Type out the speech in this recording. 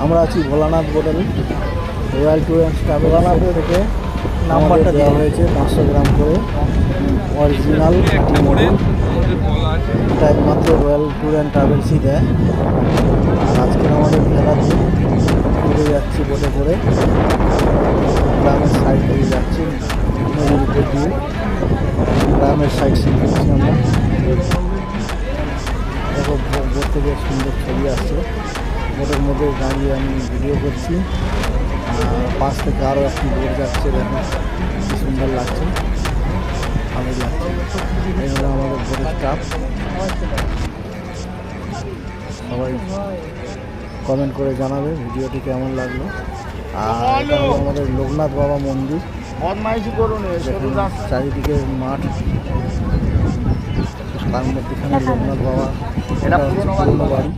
আমরা আছি Bholanath hotel, royal tour and travels থেকে নাম্বারটা দেওয়া হয়েছে 500 গ্রাম করে অরিজিনাল খাঁটি মধু। এটা একমাত্র রয়্যাল ট্যুর অ্যান্ড ট্রাভেলসই দেয়। আর আজকে আমাদের খেলার ঘুরে যাচ্ছি বোটে করে, গ্রামের সাইড দিয়ে যাচ্ছি, নদীর উপর দিয়ে গ্রামের সাইড সিন করছি আমরা। দেখো বোট থেকে সুন্দর ছবি আসছে, বোটের মধ্যে দাঁড়িয়ে আমি ভিডিও করছি। পাশ থেকে আরও একটি বোট যাচ্ছে, দেখো কি সুন্দর লাগছে, ভালো লাগছে। এই হলো আমাদের বোটের স্টাফ। সবাই কমেন্ট করে জানাবে ভিডিওটি কেমন লাগলো। আর এটা হলো আমাদের লোকনাথ বাবা মন্দির, চারিদিকে মাঠ, তার মধ্যেখানে লোকনাথ বাবা, এটা পুরনো বাড়ি।